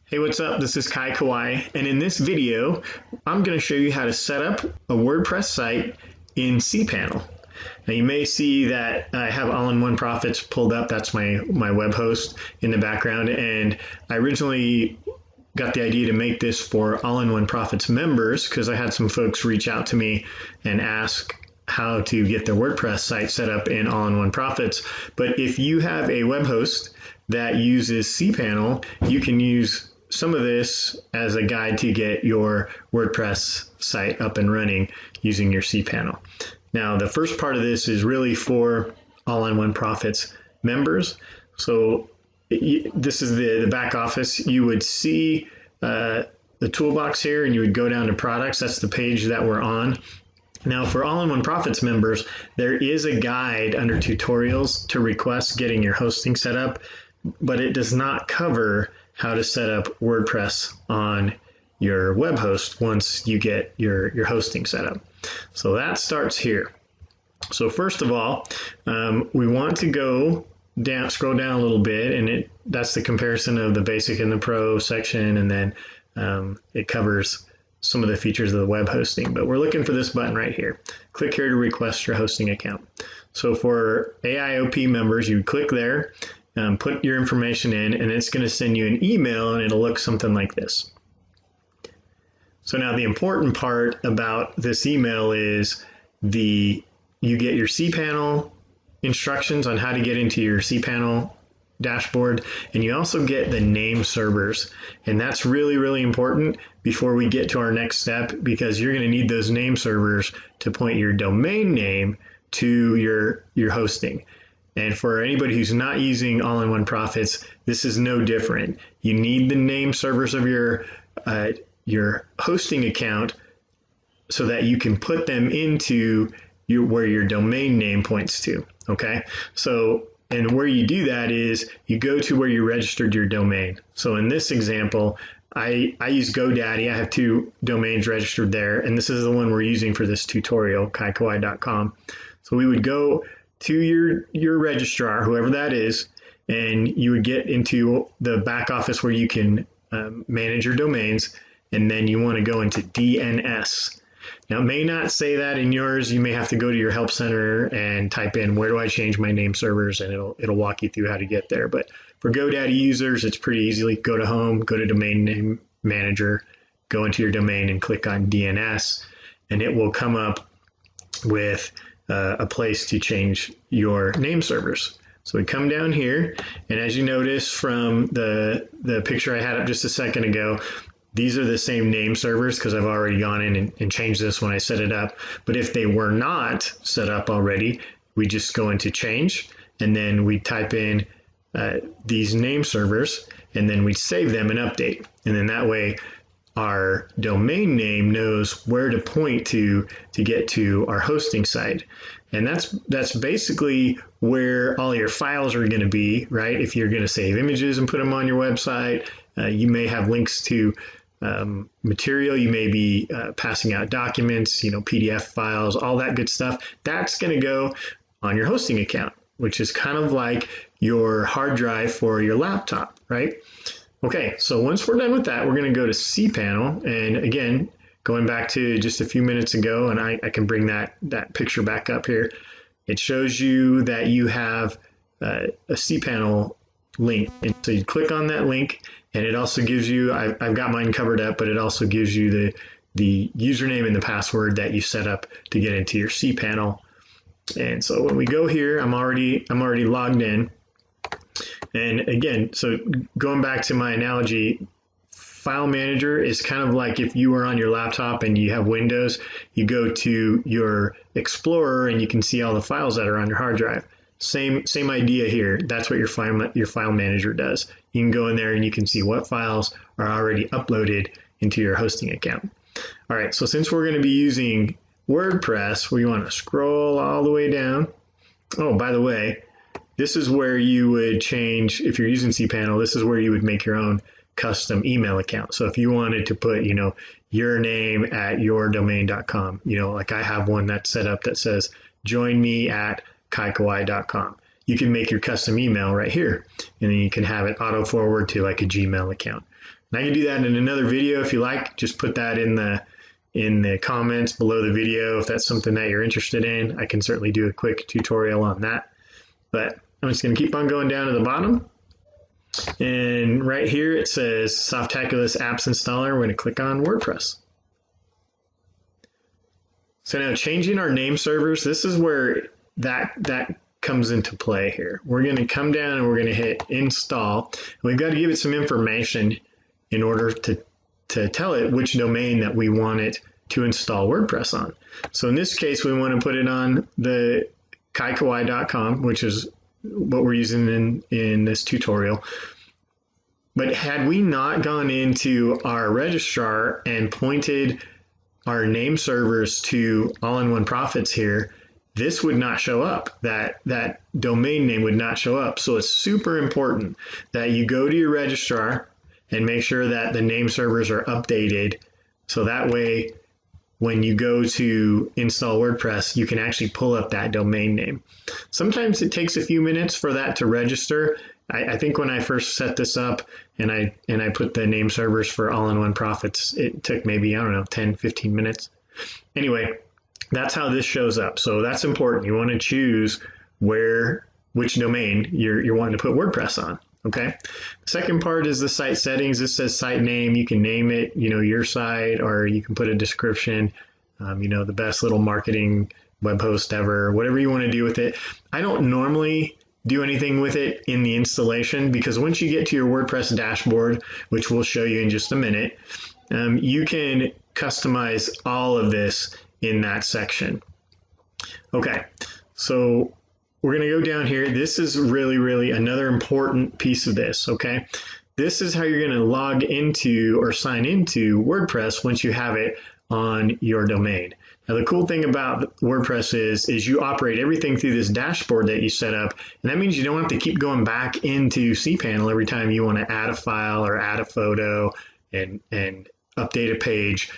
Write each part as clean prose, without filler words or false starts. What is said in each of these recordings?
Hey, what's up? This is Kai Kawai, and in this video, I'm going to show you how to set up a WordPress site in cPanel. Now, you may see that I have All-in-One Profits pulled up. That's my web host in the background, and I originally got the idea to make this for All-in-One Profits members because I had some folks reach out to me and ask how to get their WordPress site set up in All-in-One Profits. But if you have a web host that uses cPanel, you can use some of this as a guide to get your WordPress site up and running using your cPanel. Now, the first part of this is really for All-in-One Profits members. So this is the back office. You would see the toolbox here and you would go down to products. That's the page that we're on. Now, for All-in-One Profits members, there is a guide under tutorials to request getting your hosting set up, but it does not cover how to set up WordPress on your web host once you get your hosting set up. So that starts here. So first of all, we want to go down, scroll down a little bit, and that's the comparison of the basic and the pro section, and then it covers some of the features of the web hosting. But we're looking for this button right here. Click here to request your hosting account. So for AIOP members, you click there, put your information in, and it's going to send you an email, and it'll look something like this. So now the important part about this email is you get your cPanel instructions on how to get into your cPanel dashboard, and you also get the name servers. And that's really, really important before we get to our next step, because you're going to need those name servers to point your domain name to your hosting. And for anybody who's not using All-in-One Profits, this is no different. You need the name servers of your hosting account so that you can put them into where your domain name points to. Okay, so and where you do that is you go to where you registered your domain. So in this example, I use GoDaddy. I have 2 domains registered there, and this is the one we're using for this tutorial, kaikawai.com. So we would go to your registrar, whoever that is, and you would get into the back office where you can manage your domains, and then you want to go into DNS. Now, it may not say that in yours. You may have to go to your help center and type in, where do I change my name servers, and it'll walk you through how to get there. But for GoDaddy users, it's pretty easily. Go to Home, go to Domain Name Manager, go into your domain and click on DNS, and it will come up with a place to change your name servers. So we come down here, and as you notice from the picture I had up just a second ago, these are the same name servers because I've already gone in and changed this when I set it up. But if they were not set up already, we just go into change, and then we type in these name servers, and then we save them and update. And then that way our domain name knows where to point to get to our hosting site. And that's basically where all your files are going to be, right? If you're going to save images and put them on your website, you may have links to material, you may be passing out documents, PDF files, all that good stuff. That's going to go on your hosting account, which is kind of like your hard drive for your laptop, right? Okay, so once we're done with that, we're going to go to cPanel, and again, going back to just a few minutes ago, and I can bring that picture back up here. It shows you that you have a cPanel link, and so you click on that link, and it also gives you, I've got mine covered up, but it also gives you the username and the password that you set up to get into your cPanel. And so when we go here, I'm already logged in. And again, so going back to my analogy, File Manager is kind of like if you were on your laptop and you have Windows, you go to your Explorer and you can see all the files that are on your hard drive. Same idea here. That's what your File Manager does. You can go in there and you can see what files are already uploaded into your hosting account. All right, so since we're going to be using WordPress, we want to scroll all the way down. Oh, by the way, this is where you would change, if you're using cPanel, this is where you would make your own custom email account. So if you wanted to put, your name at yourdomain.com, like I have one that's set up that says, join me at kaikawai.com. you can make your custom email right here, and then you can have it auto forward to like a Gmail account. And I can do that in another video if you like. Just put that in the comments below the video if that's something that you're interested in. I can certainly do a quick tutorial on that. But I'm just going to keep on going down to the bottom. And right here it says Softaculous Apps Installer. We're going to click on WordPress. So now changing our name servers, this is where that comes into play here. We're going to come down and we're going to hit install. We've got to give it some information in order to tell it which domain that we want it to install WordPress on. So in this case, we want to put it on the kaikawai.com, which is what we're using in this tutorial. But had we not gone into our registrar and pointed our name servers to All-in-One Profits here, this would not show up. That domain name would not show up. So it's super important that you go to your registrar and make sure that the name servers are updated. So that way, when you go to install WordPress, you can actually pull up that domain name. Sometimes it takes a few minutes for that to register. I think when I first set this up and I put the name servers for All-in-One Profits, it took maybe, I don't know, 10, 15 minutes. Anyway, that's how this shows up. So that's important. You want to choose which domain you're wanting to put WordPress on. Okay. The second part is the site settings. This says site name. You can name it, your site, or you can put a description, the best little marketing web host ever, whatever you want to do with it. I don't normally do anything with it in the installation because once you get to your WordPress dashboard, which we'll show you in just a minute, you can customize all of this in that section. Okay, so we're going to go down here. This is really, really another important piece of this, okay? This is how you're going to log into or sign into WordPress once you have it on your domain. Now, the cool thing about WordPress is you operate everything through this dashboard that you set up, and that means you don't have to keep going back into cPanel every time you want to add a file or add a photo and update a page.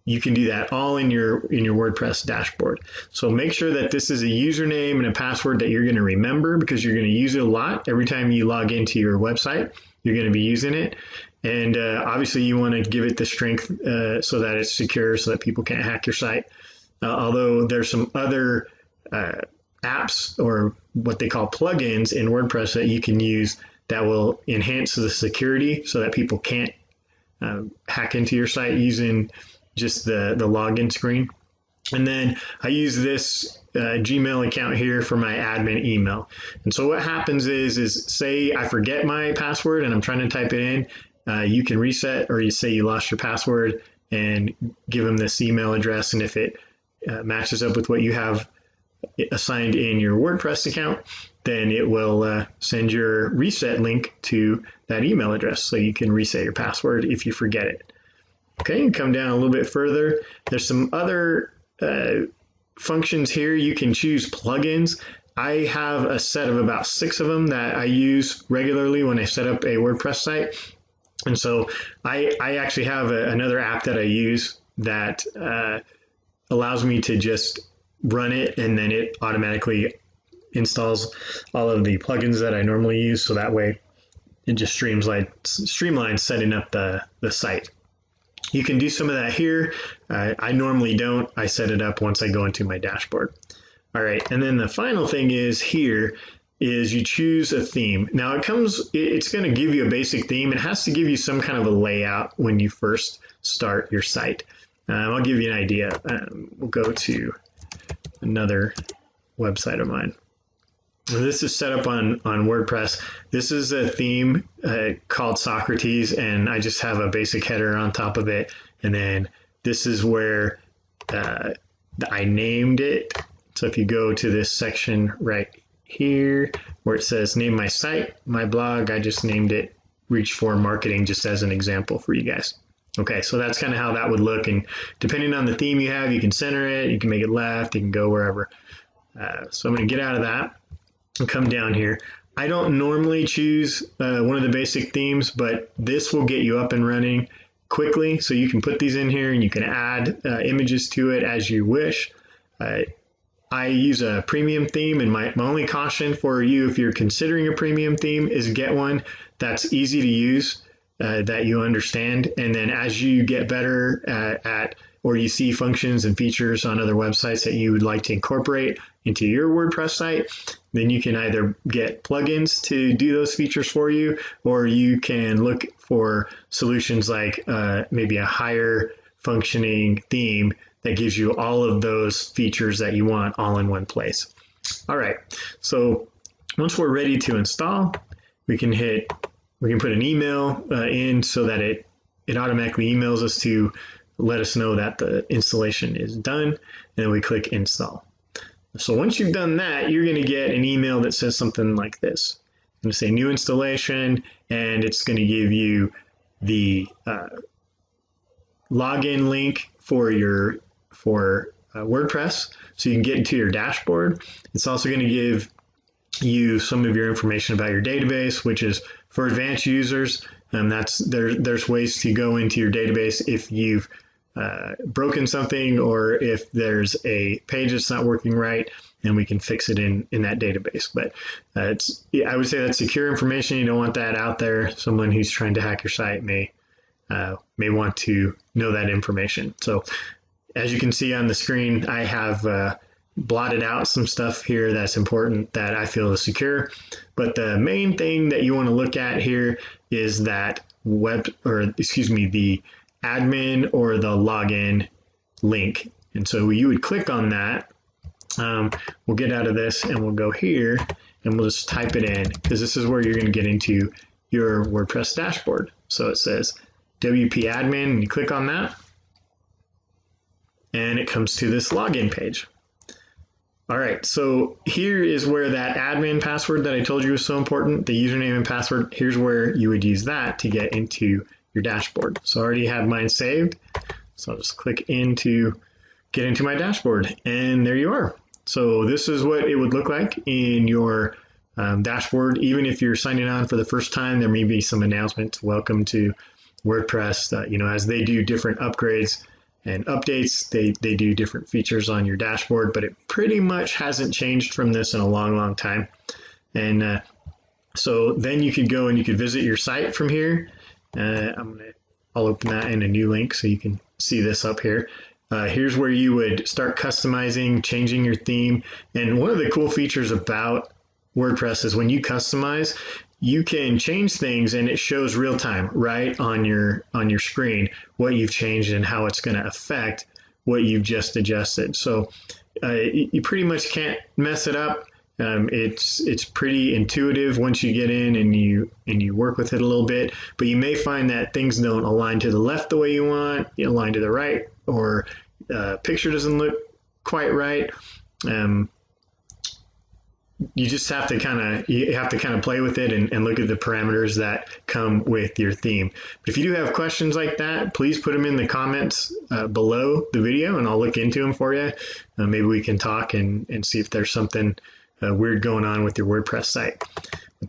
You can do that all in your WordPress dashboard. So make sure that this is a username and a password that you're going to remember because you're going to use it a lot. Every time you log into your website, you're going to be using it. And obviously you want to give it the strength so that it's secure so that people can't hack your site. Although there's some other apps or what they call plugins in WordPress that you can use that will enhance the security so that people can't hack into your site using just the login screen. And then I use this Gmail account here for my admin email. And so what happens is say I forget my password and I'm trying to type it in, you can reset, or you say you lost your password and give them this email address. And if it matches up with what you have assigned in your WordPress account, then it will send your reset link to that email address so you can reset your password if you forget it. Okay, and come down a little bit further. There's some other functions here. You can choose plugins. I have a set of about 6 of them that I use regularly when I set up a WordPress site. And so I actually have another app that I use that allows me to just run it, and then it automatically installs all of the plugins that I normally use. So that way it just streamlines setting up the site. You can do some of that here. I normally don't. I set it up once I go into my dashboard. All right, and then the final thing is here is you choose a theme. Now it's going to give you a basic theme. It has to give you some kind of a layout when you first start your site. I'll give you an idea. We'll go to another website of mine. This is set up on WordPress. This is a theme called Socrates, and I just have a basic header on top of it. And then this is where I named it. So if you go to this section right here where it says name my site, my blog, I just named it Reach for Marketing just as an example for you guys. Okay, so that's kind of how that would look. And depending on the theme you have, you can center it, you can make it left, you can go wherever. So I'm going to get out of that and come down here. I don't normally choose one of the basic themes, but this will get you up and running quickly. So you can put these in here and you can add images to it as you wish. I use a premium theme, and my only caution for you, if you're considering a premium theme, is get one that's easy to use, that you understand. And then as you get better at or you see functions and features on other websites that you would like to incorporate into your WordPress site, then you can either get plugins to do those features for you, or you can look for solutions like maybe a higher functioning theme that gives you all of those features that you want all in one place. All right, so once we're ready to install, we can put an email in so that it automatically emails us to let us know that the installation is done, and then we click install. So once you've done that, you're going to get an email that says something like this. It's going to say new installation, and it's going to give you the login link for WordPress, so you can get into your dashboard. It's also going to give you some of your information about your database, which is for advanced users. There's ways to go into your database if you've broken something, or if there's a page that's not working right, and we can fix it in that database. But I would say that's secure information. You don't want that out there. Someone who's trying to hack your site may want to know that information. So as you can see on the screen, I have blotted out some stuff here that's important that I feel is secure. But the main thing that you want to look at here is that the admin or the login link. And so you would click on that. We'll get out of this and we'll go here and we'll just type it in, because this is where you're going to get into your WordPress dashboard. So it says WP admin, and you click on that and it comes to this login page. All right, so here is where that admin password that I told you was so important, the username and password, here's where you would use that to get into your dashboard. So I already have mine saved. So I'll just click get into my dashboard, and there you are. So this is what it would look like in your dashboard. Even if you're signing on for the first time, there may be some announcements. Welcome to WordPress. As they do different upgrades and updates, they do different features on your dashboard, but it pretty much hasn't changed from this in a long, long time. And so then you could go and you could visit your site from here. I'll open that in a new link so you can see this up here. Here's where you would start customizing, changing your theme. And one of the cool features about WordPress is when you customize, you can change things and it shows real time right on your screen what you've changed and how it's going to affect what you've just adjusted. So you pretty much can't mess it up. It's pretty intuitive once you get in and you work with it a little bit, but you may find that things don't align to the left the way you want, align to the right, or picture doesn't look quite right. You just have to kind of play with it and look at the parameters that come with your theme. But if you do have questions like that, please put them in the comments below the video, and I'll look into them for you. Maybe we can talk and see if there's something weird going on with your WordPress site.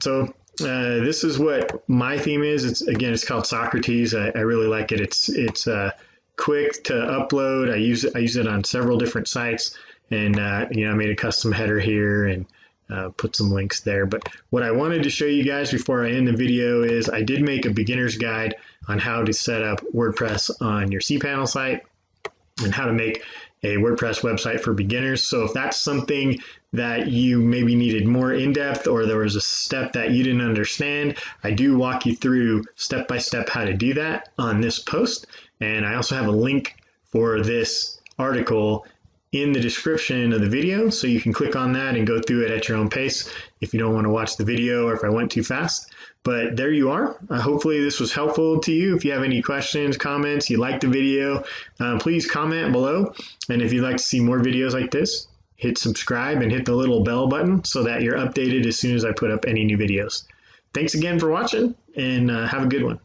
So this is what my theme is. It's called Socrates. I really like it. It's quick to upload. I use it on several different sites, and I made a custom header here and put some links there. But what I wanted to show you guys before I end the video is I did make a beginner's guide on how to set up WordPress on your cPanel site and how to make a WordPress website for beginners. So if that's something that you maybe needed more in-depth, or there was a step that you didn't understand, I do walk you through step-by-step how to do that on this post. And I also have a link for this article in the description of the video, so you can click on that and go through it at your own pace if you don't want to watch the video or if I went too fast. But there you are. Hopefully this was helpful to you. If you have any questions, comments, you like the video, please comment below. And if you'd like to see more videos like this, hit subscribe and hit the little bell button so that you're updated as soon as I put up any new videos. Thanks again for watching, and have a good one.